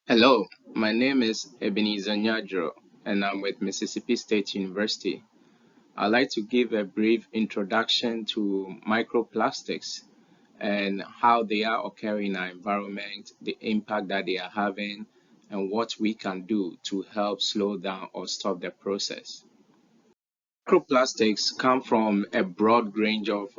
Hello, my name is Eben Nyadjro, and I'm with Mississippi State University. I'd like to give a brief introduction to microplastics and how they are occurring in our environment, the impact that they are having, and what we can do to help slow down or stop the process. Microplastics come from a broad range of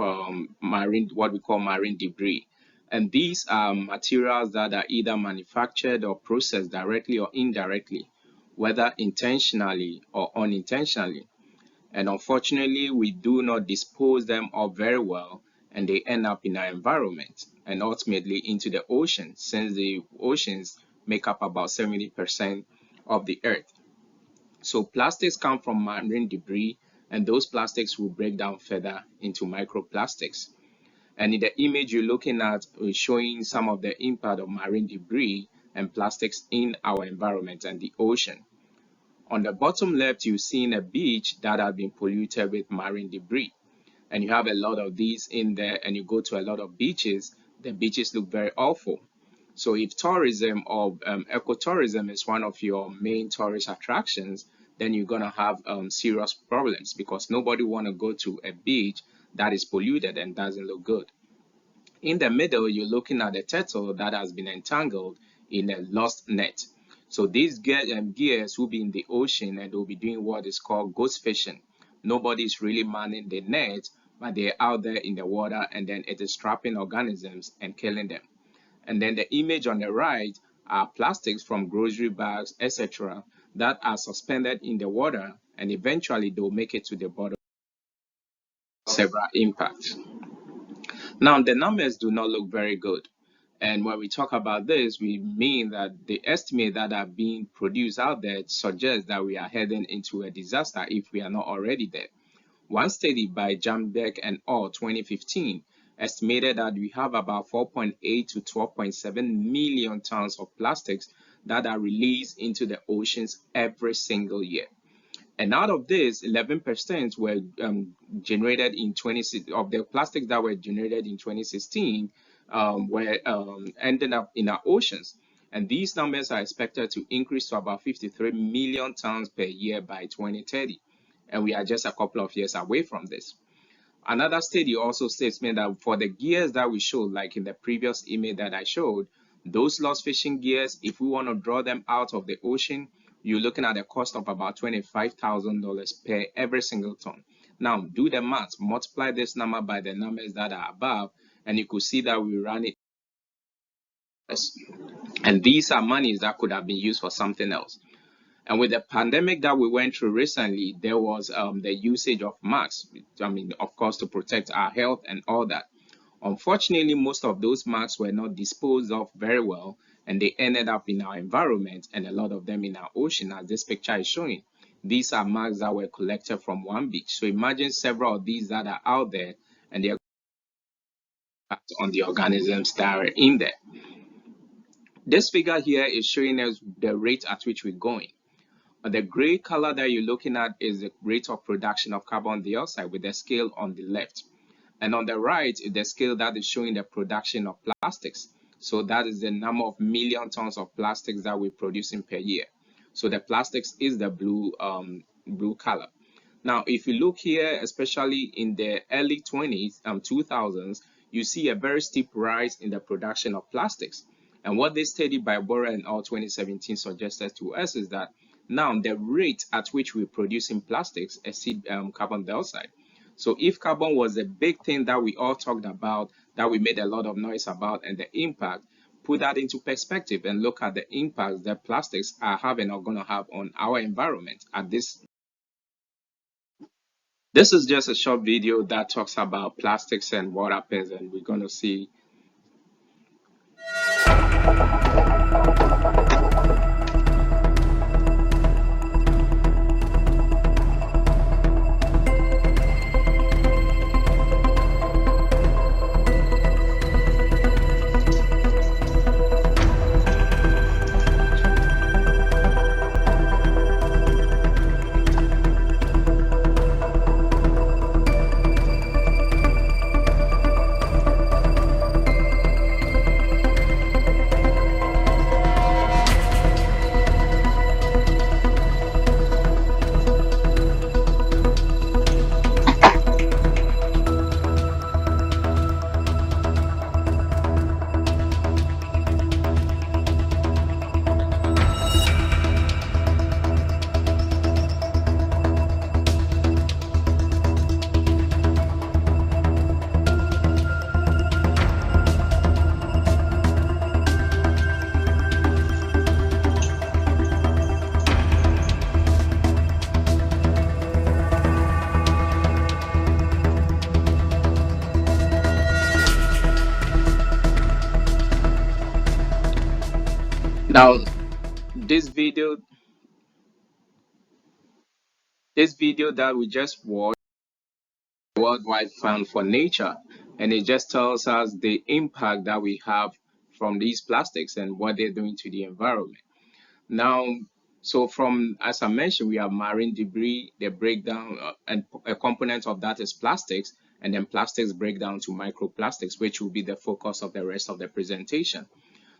marine, what we call marine debris. And these are materials that are either manufactured or processed directly or indirectly, whether intentionally or unintentionally. And unfortunately, we do not dispose them of very well, and they end up in our environment and ultimately into the ocean, since the oceans make up about 70% of the earth. So plastics come from marine debris, and those plastics will break down further into microplastics. And in the image you're looking at, we're showing some of the impact of marine debris and plastics in our environment and the ocean. On the bottom left, you're seeing a beach that has been polluted with marine debris. And you have a lot of these in there, and you go to a lot of beaches, the beaches look very awful. So if tourism or ecotourism is one of your main tourist attractions, then you're gonna have serious problems because nobody wanna go to a beach that is polluted and doesn't look good. In the middle, you're looking at a turtle that has been entangled in a lost net. So these gears will be in the ocean and they'll be doing what is called ghost fishing. Nobody is really manning the net, but they're out there in the water and then it is trapping organisms and killing them. And then the image on the right are plastics from grocery bags, etc., that are suspended in the water and eventually they'll make it to the bottom. Several impacts. Now, the numbers do not look very good. And when we talk about this, we mean that the estimate that are being produced out there suggests that we are heading into a disaster if we are not already there. One study by Jambeck and al. 2015 estimated that we have about 4.8 to 12.7 million tons of plastics that are released into the oceans every single year. And out of this, 11% were generated in 20 of the plastics that were generated in 2016 were ended up in our oceans. And these numbers are expected to increase to about 53 million tons per year by 2030. And we are just a couple of years away from this. Another study also states that for the gears that we showed, like in the previous image that I showed, those lost fishing gears, if we want to draw them out of the ocean, you're looking at a cost of about $25,000 per every single ton. Now, do the math, multiply this number by the numbers that are above, and you could see that we run it. And these are monies that could have been used for something else. And with the pandemic that we went through recently, there was the usage of masks. I mean, of course, to protect our health and all that. Unfortunately, most of those masks were not disposed of very well, and they ended up in our environment and a lot of them in our ocean, as this picture is showing. These are masks that were collected from one beach. So imagine several of these that are out there, and they are on the organisms that are in there. This figure here is showing us the rate at which we're going. The gray color that you're looking at is the rate of production of carbon dioxide with the scale on the left. And on the right is the scale that is showing the production of plastics. So that is the number of million tons of plastics that we're producing per year. So the plastics is the blue color. Now, if you look here, especially in the early 2000s, you see a very steep rise in the production of plastics. And what this study by Bora and al. 2017 suggested to us is that now the rate at which we're producing plastics exceed carbon dioxide. So if carbon was a big thing that we all talked about, that we made a lot of noise about and the impact, put that into perspective and look at the impact that plastics are having or going to have on our environment at this. This is just a short video that talks about plastics and what happens, and we're going to see. Now, this video, this video that we just watched, Worldwide Fund for Nature, and it just tells us the impact that we have from these plastics and what they're doing to the environment. Now, so from, as I mentioned, we have marine debris, the breakdown, and a component of that is plastics, and then plastics break down to microplastics, which will be the focus of the rest of the presentation.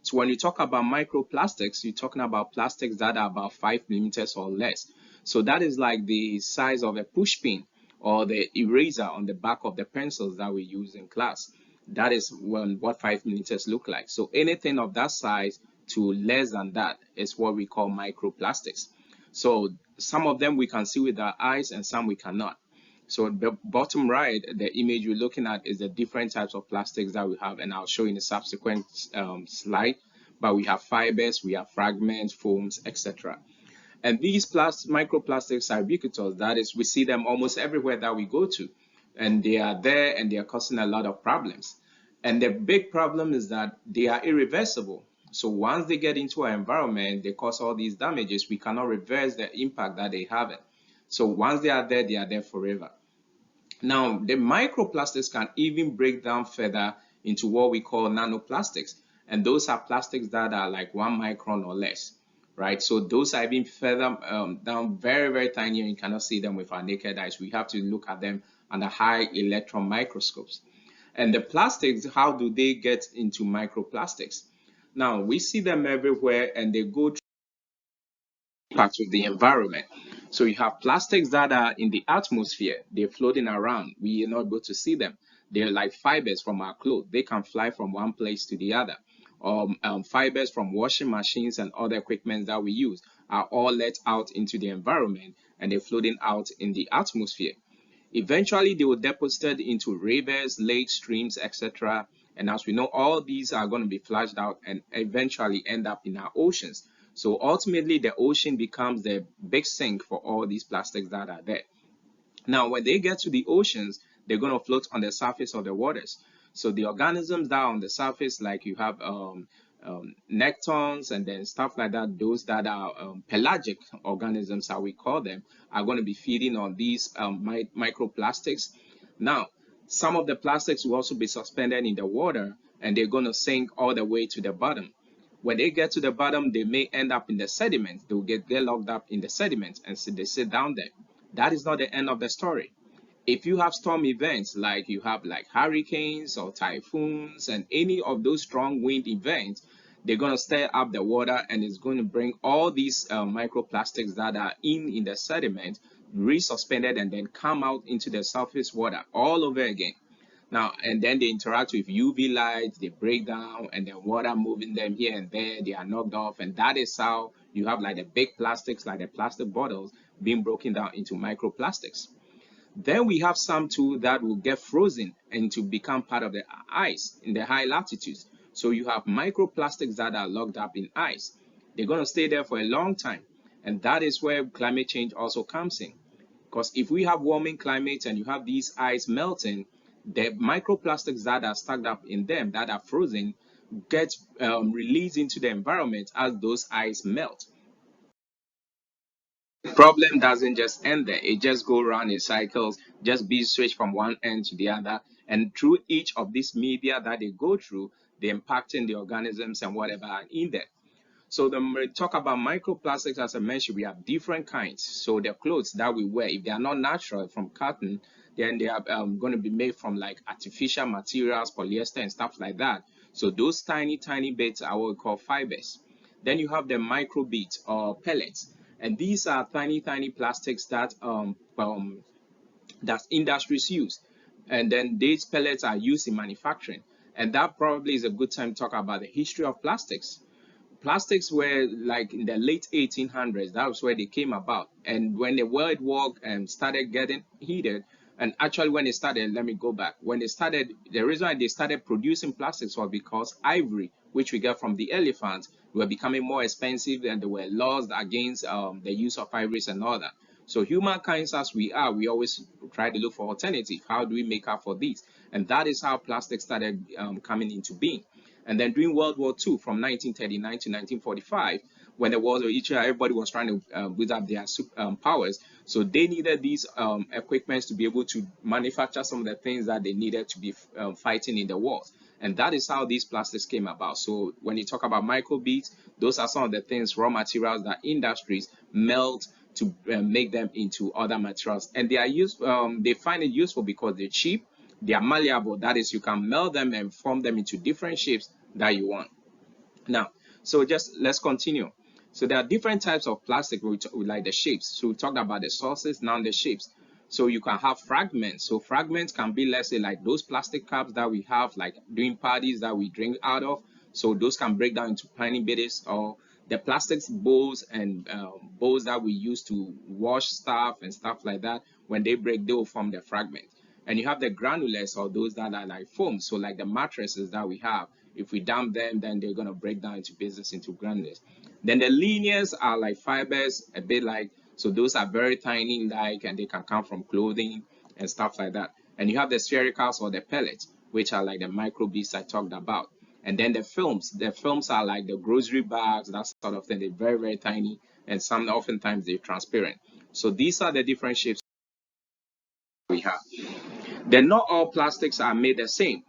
So when you talk about microplastics, you're talking about plastics that are about 5 millimeters or less. So that is like the size of a push pin or the eraser on the back of the pencils that we use in class. That is what 5 millimeters look like. So anything of that size to less than that is what we call microplastics. So some of them we can see with our eyes and some we cannot. So the bottom right, the image we're looking at is the different types of plastics that we have, and I'll show in a subsequent slide. But we have fibers, we have fragments, foams, etc. And these microplastics are ubiquitous. That is, we see them almost everywhere that we go to, and they are there and they are causing a lot of problems. And the big problem is that they are irreversible. So once they get into our environment, they cause all these damages. We cannot reverse the impact that they have. So once they are there forever. Now, the microplastics can even break down further into what we call nanoplastics. And those are plastics that are like 1 micron or less, right? So those are even further down, very, very tiny, and you cannot see them with our naked eyes. We have to look at them under high electron microscopes. And the plastics, how do they get into microplastics? Now, we see them everywhere and they go impact with the environment. So you have plastics that are in the atmosphere, they're floating around. We are not able to see them. They're like fibers from our clothes. They can fly from one place to the other. Fibers from washing machines and other equipment that we use are all let out into the environment and they're floating out in the atmosphere. Eventually, they will deposit into rivers, lakes, streams, etc. And as we know, all these are going to be flushed out and eventually end up in our oceans. So ultimately, the ocean becomes the big sink for all these plastics that are there. Now, when they get to the oceans, they're going to float on the surface of the waters. So the organisms that are on the surface, like you have nectons and then stuff like that, those that are pelagic organisms, how we call them, are going to be feeding on these microplastics. Now, some of the plastics will also be suspended in the water and they're going to sink all the way to the bottom. When they get to the bottom, they may end up in the sediment. They will get locked up in the sediment and so they sit down there. That is not the end of the story. If you have storm events like you have like hurricanes or typhoons and any of those strong wind events, they're going to stir up the water and it's going to bring all these microplastics that are in the sediment resuspended and then come out into the surface water all over again. Now, and then they interact with UV light, they break down, and then water moving them here and there, they are knocked off. And that is how you have like the big plastics, like the plastic bottles, being broken down into microplastics. Then we have some too that will get frozen and to become part of the ice in the high latitudes. So you have microplastics that are locked up in ice. They're going to stay there for a long time. And that is where climate change also comes in. Because if we have warming climates and you have these ice melting, the microplastics that are stuck up in them, that are frozen, get released into the environment as those ice melt. Problem doesn't just end there. It just go around in cycles, just be switched from one end to the other. And through each of these media that they go through, they're impacting the organisms and whatever are in there. So when we talk about microplastics, as I mentioned, we have different kinds. So the clothes that we wear, if they are not natural from cotton, then they are going to be made from like artificial materials, polyester and stuff like that. So those tiny, tiny bits are what we call fibers. Then you have the microbeads or pellets. And these are tiny, tiny plastics that industries use. And then these pellets are used in manufacturing. And that probably is a good time to talk about the history of plastics. Plastics were like in the late 1800s. That was where they came about. And when the World War started getting heated, and actually when they started, let me go back. When they started, the reason why they started producing plastics was because ivory, which we get from the elephants, were becoming more expensive and there were laws against the use of ivories and all that. So humankind as we are, we always try to look for alternative. How do we make up for this? And that is how plastic started coming into being. And then during World War II, from 1939 to 1945, when the wars were each year, everybody was trying to build up their powers. So they needed these equipments to be able to manufacture some of the things that they needed to be fighting in the wars. And that is how these plastics came about. So when you talk about microbeads, those are some of the things, raw materials that industries melt to make them into other materials. And they are used, they find it useful because they're cheap, they are malleable. That is, you can melt them and form them into different shapes that you want. Now, so just let's continue. So there are different types of plastic, like the shapes. So we talked about the sources, now the shapes. So you can have fragments. So fragments can be, let's say, like those plastic cups that we have, like during parties that we drink out of. So those can break down into tiny bits, or the plastics bowls and bowls that we use to wash stuff and stuff like that. When they break, they will form the fragment. And you have the granulars, or those that are like foam. So like the mattresses that we have, if we damp them, then they're going to break down into pieces, into granulars. Then the linears are like fibers, a bit like, so those are very tiny, like, and they can come from clothing and stuff like that. And you have the sphericals, or the pellets, which are like the microbeads I talked about. And then the films are like the grocery bags, that sort of thing. They're very, very tiny, and some oftentimes they're transparent. So these are the different shapes we have. Then not all plastics are made the same.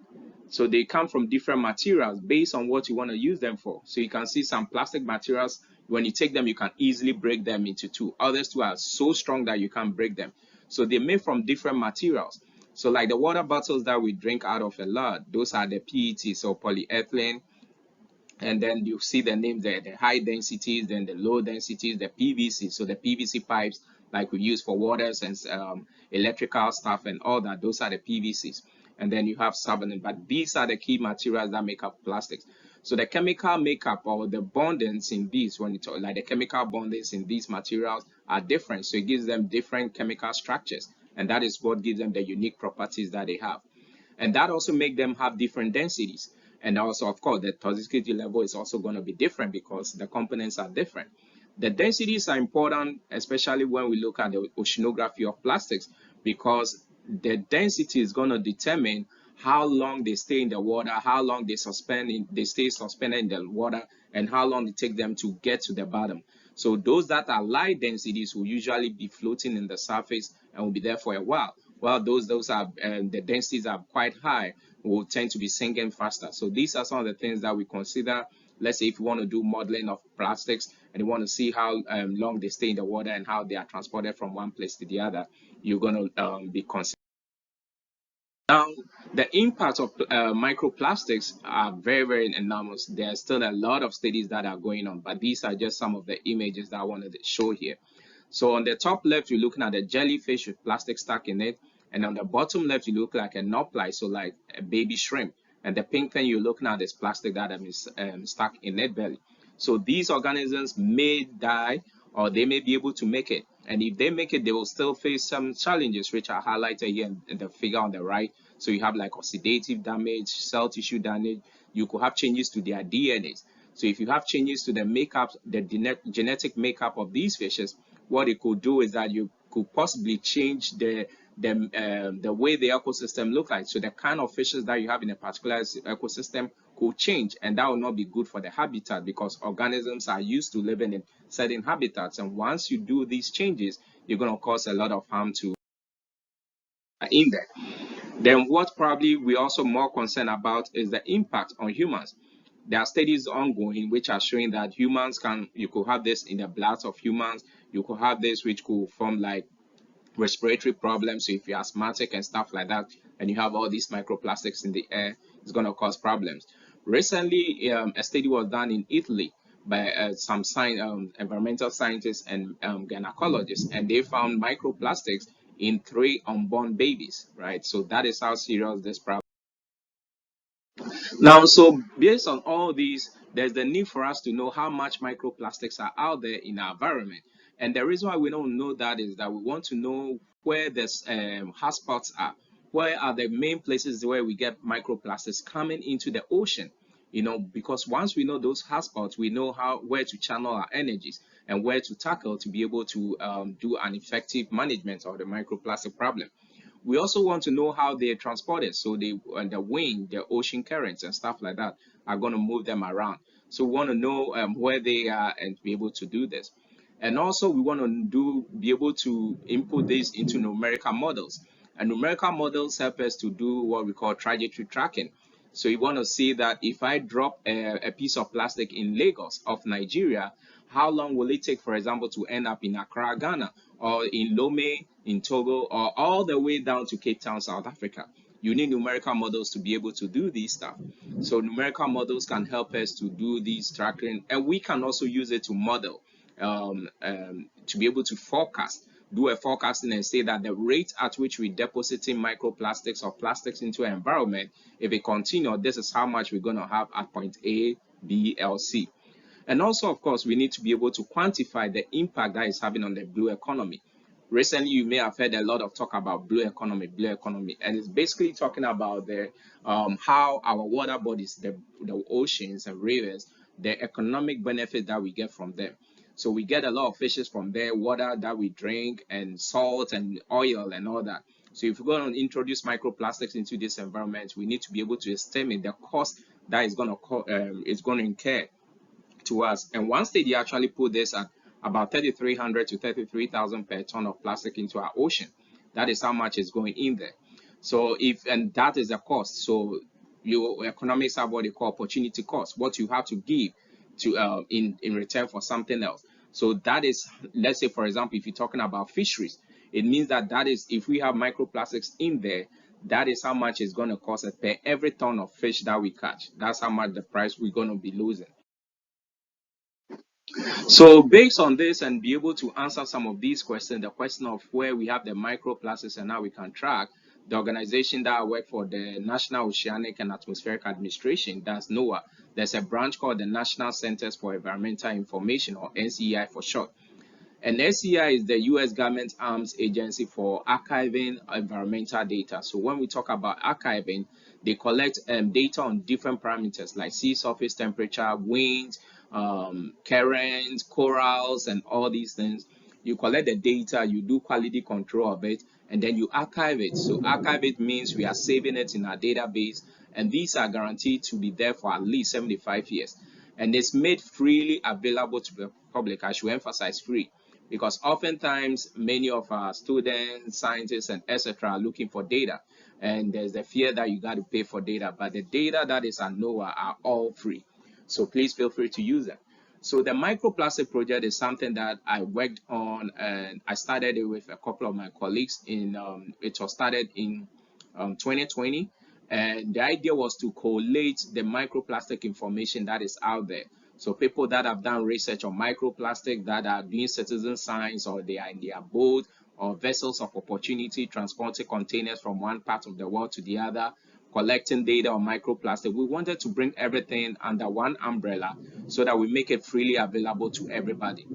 So they come from different materials based on what you want to use them for. So you can see some plastic materials, when you take them, you can easily break them into two. Others too are so strong that you can't break them. So they're made from different materials. So like the water bottles that we drink out of a lot, those are the PET, so polyethylene. And then you see the names there, the high densities, then the low densities, the PVC. So the PVC pipes, like we use for waters and electrical stuff and all that, those are the PVCs. And then you have sublimate, but these are the key materials that make up plastics. So the chemical makeup, or the bondings in these, when you talk, like the chemical bondings in these materials are different. So it gives them different chemical structures. And that is what gives them the unique properties that they have. And that also make them have different densities. And also, of course, the toxicity level is also going to be different because the components are different. The densities are important, especially when we look at the oceanography of plastics, because the density is going to determine how long they stay in the water, how long they stay suspended in the water, and how long it takes them to get to the bottom. So those that are light densities will usually be floating in the surface and will be there for a while. While those are the densities are quite high, will tend to be sinking faster. So these are some of the things that we consider. Let's say if you want to do modeling of plastics and you want to see how long they stay in the water and how they are transported from one place to the other, you're going to be considering. Now, the impact of microplastics are very, very enormous. There's still a lot of studies that are going on, but these are just some of the images that I wanted to show here. So on the top left, you're looking at a jellyfish with plastic stuck in it. And on the bottom left, you look like a nopli, so like a baby shrimp. And the pink thing you're looking at is plastic that is stuck in its belly. So these organisms may die, or they may be able to make it. And if they make it, they will still face some challenges, which are highlighted here in the figure on the right. So you have like oxidative damage, cell tissue damage. You could have changes to their DNAs. So if you have changes to the makeup, the genetic makeup of these fishes, what it could do is that you could possibly change the way the ecosystem look like. So the kind of fishes that you have in a particular ecosystem could change, and that will not be good for the habitat because organisms are used to living in certain habitats. And once you do these changes, you're going to cause a lot of harm to in there. Then what probably we're also more concerned about is the impact on humans. There are studies ongoing which are showing that you could have this in the blood of humans, you could have this which could form like respiratory problems. So if you're asthmatic and stuff like that, and you have all these microplastics in the air, it's going to cause problems. Recently, a study was done in Italy by some environmental scientists and gynecologists, and they found microplastics in 3 unborn babies, right? So that is how serious this problem. Now, so based on all these, there's the need for us to know how much microplastics are out there in our environment. And the reason why we don't know that is that we want to know where the hotspots are. Where are the main places where we get microplastics coming into the ocean? Because once we know those hotspots, we know where to channel our energies and where to tackle to be able to do an effective management of the microplastic problem. We also want to know how they're transported, so the wind, the ocean currents and stuff like that. are going to move them around. So we want to know where they are and be able to do this. And also we want to be able to input this into numerical models. And numerical models help us to do what we call trajectory tracking. So you want to see that if I drop a piece of plastic in Lagos of Nigeria, how long will it take, for example, to end up in Accra, Ghana, or in Lome, in Togo, or all the way down to Cape Town, South Africa? You need numerical models to be able to do this stuff. So numerical models can help us to do these tracking, and we can also use it to model, to be able to forecast, do a forecasting and say that the rate at which we depositing microplastics or plastics into our environment, if it continue, this is how much we're going to have at point A, B, L, C. And also, of course, we need to be able to quantify the impact that is having on the blue economy. Recently, you may have heard a lot of talk about blue economy, and it's basically talking about the how our water bodies, the oceans and rivers, the economic benefit that we get from them. So we get a lot of fishes from there, water that we drink, and salt and oil and all that. So if we're going to introduce microplastics into this environment, we need to be able to estimate the cost that is going to incur to us. And one study actually put this at about 3,300 to 33,000 per ton of plastic into our ocean. That is how much is going in there. So and that is the cost. So your economics have what they call opportunity cost, what you have to give to in return for something else. So that is, let's say, for example, if you're talking about fisheries, it means that is, if we have microplastics in there, that is how much it's going to cost us per every ton of fish that we catch. That's how much the price we're going to be losing. So based on this and be able to answer some of these questions, the question of where we have the microplastics and how we can track, the organization that I work for, the National Oceanic and Atmospheric Administration, that's NOAA, there's a branch called the National Centers for Environmental Information, or NCEI for short. And NCEI is the US government arms agency for archiving environmental data. So when we talk about archiving, they collect data on different parameters like sea surface temperature, wind, currents, corals, and all these things. You collect the data, you do quality control of it, and then you archive it. So archive it means we are saving it in our database, and these are guaranteed to be there for at least 75 years. And it's made freely available to the public. I should emphasize free, because oftentimes many of our students, scientists, and etc. are looking for data, and there's the fear that you got to pay for data, but the data that is at NOAA are all free. So please feel free to use them. So the microplastic project is something that I worked on, and I started it with a couple of my colleagues it was started in 2020. And the idea was to collate the microplastic information that is out there. So people that have done research on microplastic, that are doing citizen science, or they are in their boat or vessels of opportunity, transporting containers from one part of the world to the other, collecting data on microplastic. We wanted to bring everything under one umbrella so that we make it freely available to everybody.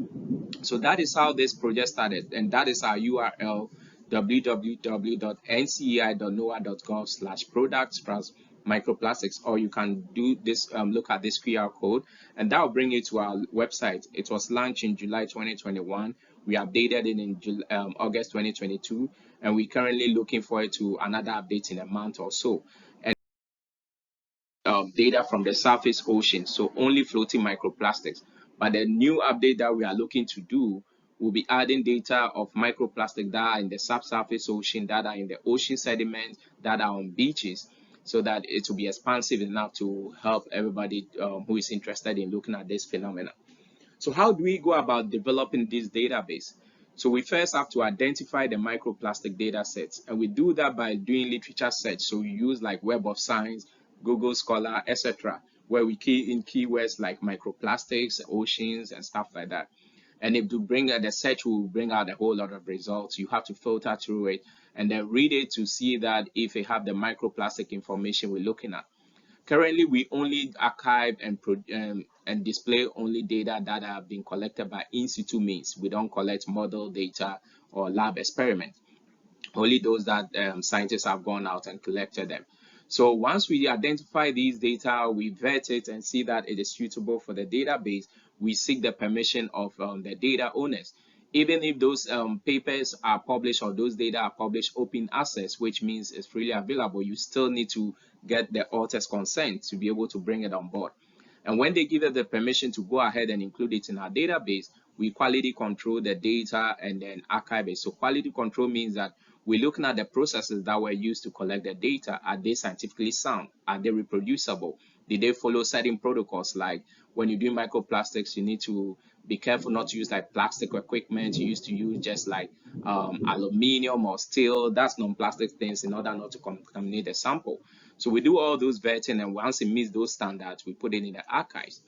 So that is how this project started, and that is our URL: www.ncei.noaa.gov/products/microplastics. Or you can do this, look at this QR code, and that will bring you to our website. It was launched in July 2021. We updated it in August 2022, and we're currently looking forward to another update in a month or so. And data from the surface ocean, so only floating microplastics. But the new update that we are looking to do will be adding data of microplastic that are in the subsurface ocean, that are in the ocean sediments, that are on beaches, so that it will be expansive enough to help everybody who is interested in looking at this phenomenon. So how do we go about developing this database? So we first have to identify the microplastic data sets, and we do that by doing literature search. So we use like Web of Science, Google Scholar, etc., where we key in keywords like microplastics, oceans, and stuff like that. And if you bring the search will bring out a whole lot of results. You have to filter through it and then read it to see that if it have the microplastic information we're looking at. Currently, we only archive and display only data that have been collected by in situ means. We don't collect model data or lab experiments. Only those that scientists have gone out and collected them. So once we identify these data, we vet it and see that it is suitable for the database, we seek the permission of the data owners. Even if those papers are published or those data are published open access, which means it's freely available, you still need to get the author's consent to be able to bring it on board. And when they give us the permission to go ahead and include it in our database, we quality control the data and then archive it. So quality control means that we're looking at the processes that were used to collect the data. Are they scientifically sound? Are they reproducible? Did they follow certain protocols? Like when you do microplastics, you need to be careful not to use like plastic equipment. You used to use just like aluminum or steel. That's non-plastic things in order not to contaminate the sample. So we do all those vetting, and once it meets those standards, we put it in the archives.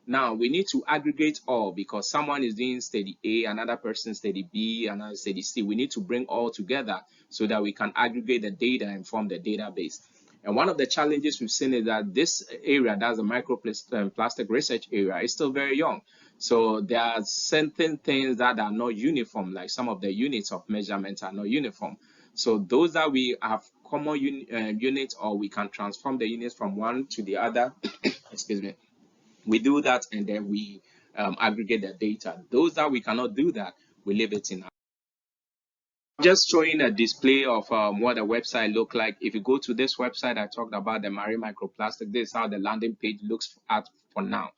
Now we need to aggregate all because someone is doing study A, another person study B, another study C. We need to bring all together so that we can aggregate the data and form the database. And one of the challenges we've seen is that this area, that's the microplastic research area, is still very young. So there are certain things that are not uniform, like some of the units of measurement are not uniform. So those that we have common units, or we can transform the units from one to the other, excuse me, we do that and then we aggregate the data. Those that we cannot do that, we leave it in. Just showing a display of what a website look like. If you go to this website I talked about, the marine microplastic, this is how the landing page looks at for now.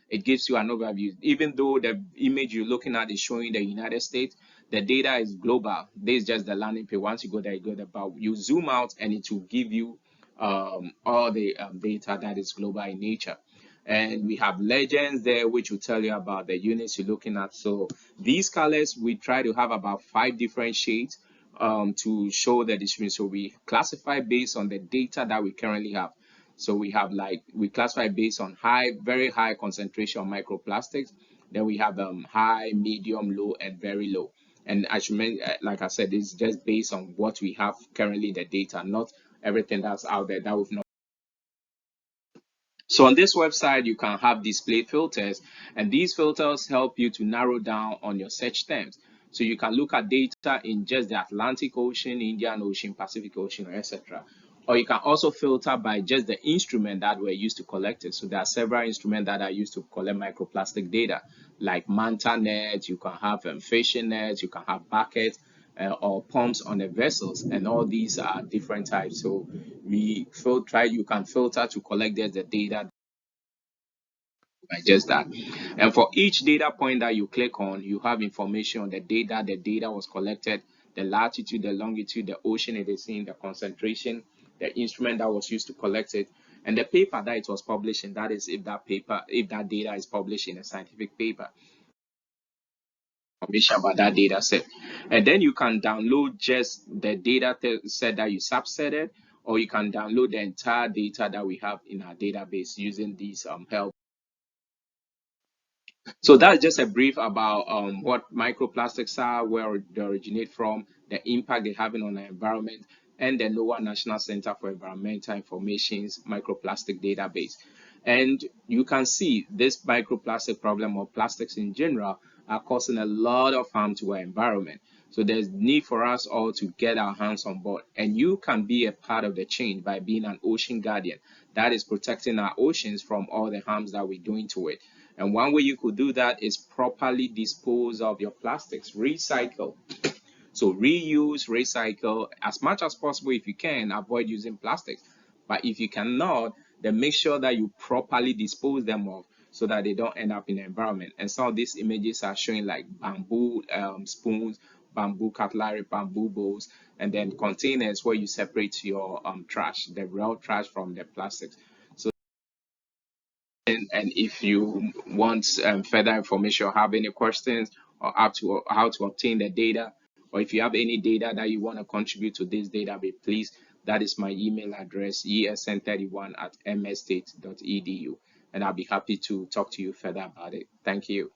It gives you an overview. Even though the image you're looking at is showing the United States, the data is global. This is just the landing page. Once you go there, you go there, but you zoom out and it will give you all the data that is global in nature. And we have legends there which will tell you about the units you're looking at. So these colors, we try to have about 5 different shades to show the distribution. So we classify based on the data that we currently have. So we have we classify based on very high concentration of microplastics. Then we have high, medium, low, and very low. And as you mentioned, like I said, it's just based on what we have currently, the data, not everything that's out there that we've not. So on this website, you can have display filters, and these filters help you to narrow down on your search terms. So you can look at data in just the Atlantic Ocean, Indian Ocean, Pacific Ocean, etc. Or you can also filter by just the instrument that were used to collect it. So there are several instruments that are used to collect microplastic data, like manta nets, you can have fishing nets, you can have buckets, or pumps on the vessels, and all these are different types. So you can filter to collect the data by just that. And for each data point that you click on, you have information on the data was collected, the latitude, the longitude, the ocean it is in, the concentration, the instrument that was used to collect it, and the paper that it was published in. That is, if that data is published in a scientific paper, information about that data set. And then you can download just the data set that you subsetted, or you can download the entire data that we have in our database using these help. So that's just a brief about what microplastics are, where they originate from, the impact they're having on the environment, and the NOAA National Center for Environmental Information's microplastic database. And you can see this microplastic problem, or plastics in general, are causing a lot of harm to our environment. So there's need for us all to get our hands on board. And you can be a part of the change by being an ocean guardian. That is protecting our oceans from all the harms that we're doing to it. And one way you could do that is properly dispose of your plastics, recycle. So reuse, recycle as much as possible. If you can, avoid using plastics. But if you cannot, then make sure that you properly dispose them of so that they don't end up in the environment. And some of these images are showing like bamboo spoons, bamboo cutlery, bamboo bowls, and then containers where you separate your trash, the raw trash from the plastics. So and if you want further information or have any questions or how to obtain the data, or if you have any data that you want to contribute to this database, please, that is my email address, esn31@msstate.edu, and I'll be happy to talk to you further about it. Thank you.